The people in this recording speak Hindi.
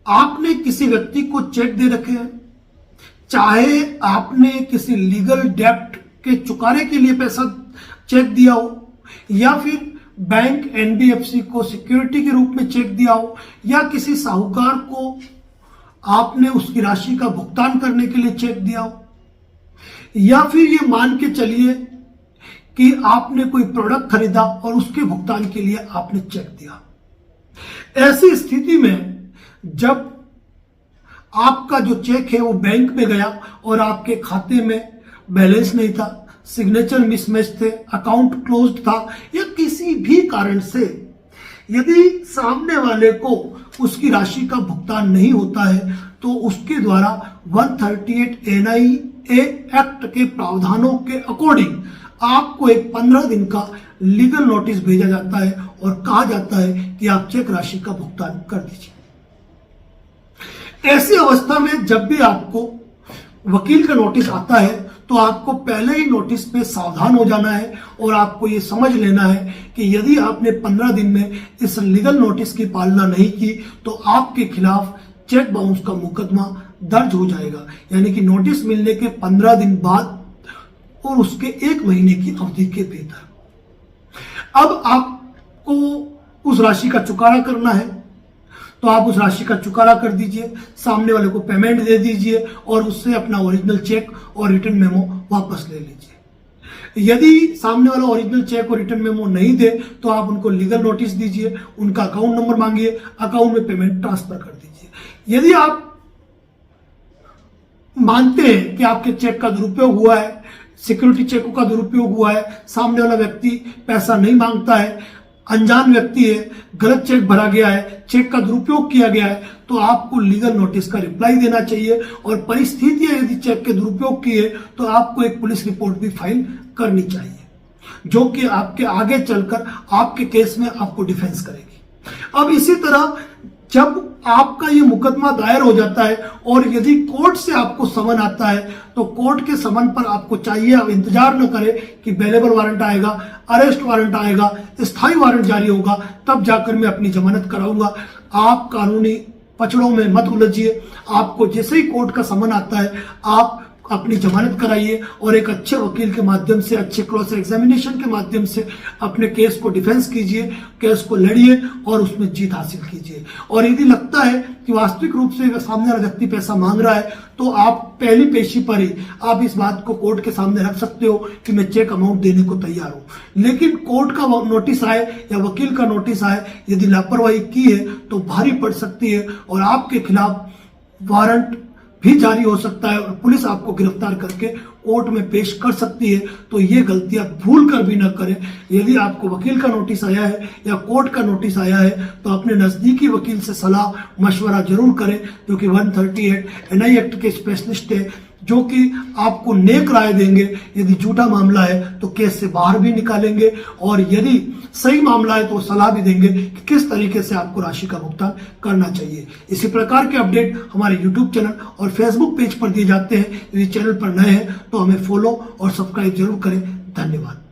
आपने किसी व्यक्ति को चेक दे रखे हैं, चाहे आपने किसी लीगल डेब्ट के चुकाने के लिए पैसा चेक दिया हो, या फिर बैंक एनबीएफसी को सिक्योरिटी के रूप में चेक दिया हो, या किसी साहूकार को आपने उसकी राशि का भुगतान करने के लिए चेक दिया हो, या फिर ये मान के चलिए कि आपने कोई प्रोडक्ट खरीदा और उसके भुगतान के लिए आपने चेक दिया। ऐसी स्थिति में जब आपका जो चेक है वो बैंक में गया और आपके खाते में बैलेंस नहीं था, सिग्नेचर मिसमैच थे, अकाउंट क्लोज्ड था, या किसी भी कारण से यदि सामने वाले को उसकी राशि का भुगतान नहीं होता है, तो उसके द्वारा 138 एनआईए एक्ट के प्रावधानों के अकॉर्डिंग आपको एक 15 दिन का लीगल नोटिस भेजा जाता है और कहा जाता है कि आप चेक राशि का भुगतान कर दीजिए। ऐसी अवस्था में जब भी आपको वकील का नोटिस आता है तो आपको पहले ही नोटिस पे सावधान हो जाना है और आपको ये समझ लेना है कि यदि आपने 15 दिन में इस लीगल नोटिस की पालना नहीं की तो आपके खिलाफ चेक बाउंस का मुकदमा दर्ज हो जाएगा, यानी कि नोटिस मिलने के 15 दिन बाद और उसके 1 महीने की अवधि के भीतर। अब आपको उस राशि का चुकारा करना है तो आप उस राशि का चुकारा कर दीजिए, सामने वाले को पेमेंट दे दीजिए और उससे अपना ओरिजिनल चेक और रिटर्न मेमो वापस ले लीजिए। यदि सामने वाला ओरिजिनल चेक और रिटर्न मेमो नहीं दे तो आप उनको लीगल नोटिस दीजिए, उनका अकाउंट नंबर मांगिए, अकाउंट में पेमेंट ट्रांसफर कर दीजिए। यदि आप मानते हैं कि आपके चेक का दुरुपयोग हुआ है, सिक्योरिटी चेकों का दुरुपयोग हुआ है, सामने वाला व्यक्ति पैसा नहीं मांगता है, अनजान व्यक्ति है, गलत चेक भरा गया है, चेक का दुरुपयोग किया गया है, तो आपको लीगल नोटिस का रिप्लाई देना चाहिए और परिस्थितियां यदि चेक के दुरुपयोग की है तो आपको एक पुलिस रिपोर्ट भी फाइल करनी चाहिए, जो कि आपके आगे चलकर आपके केस में आपको डिफेंस करेगी। अब इसी तरह जब आपका ये मुकदमा दायर हो जाता है और यदि कोर्ट से आपको समन आता है तो कोर्ट के समन पर आपको चाहिए आप इंतजार न करें कि बेलेबल वारंट आएगा, अरेस्ट वारंट आएगा, स्थायी वारंट जारी होगा, तब जाकर मैं अपनी जमानत कराऊंगा। आप कानूनी पचड़ों में मत उलझिए। आपको जैसे ही कोर्ट का समन आता है आप अपनी जमानत कराइए और एक अच्छे वकील के माध्यम से, अच्छे क्रॉस एग्जामिनेशन के माध्यम से अपने केस को डिफेंस कीजिए, केस को लड़िए और उसमें जीत हासिल कीजिए। और यदि लगता है कि वास्तविक रूप से सामने वाला व्यक्ति पैसा मांग रहा है तो आप पहली पेशी पर ही आप इस बात को कोर्ट के सामने रख सकते हो कि मैं चेक अमाउंट देने को तैयार हूं। लेकिन कोर्ट का नोटिस आए या वकील का नोटिस आए, यदि लापरवाही की है तो भारी पड़ सकती है और आपके खिलाफ वारंट भी जारी हो सकता है और पुलिस आपको गिरफ्तार करके कोर्ट में पेश कर सकती है। तो ये गलतियां भूल कर भी न करें। यदि आपको वकील का नोटिस आया है या कोर्ट का नोटिस आया है तो अपने नजदीकी वकील से सलाह मशवरा जरूर करें, जो कि 138 एनआई एक्ट के स्पेशलिस्ट है, जो कि आपको नेक राय देंगे। यदि झूठा मामला है तो केस से बाहर भी निकालेंगे और यदि सही मामला है तो सलाह भी देंगे कि किस तरीके से आपको राशि का भुगतान करना चाहिए। इसी प्रकार के अपडेट हमारे YouTube चैनल और Facebook पेज पर दिए जाते हैं। यदि चैनल पर नए हैं तो हमें फॉलो और सब्सक्राइब जरूर करें। धन्यवाद।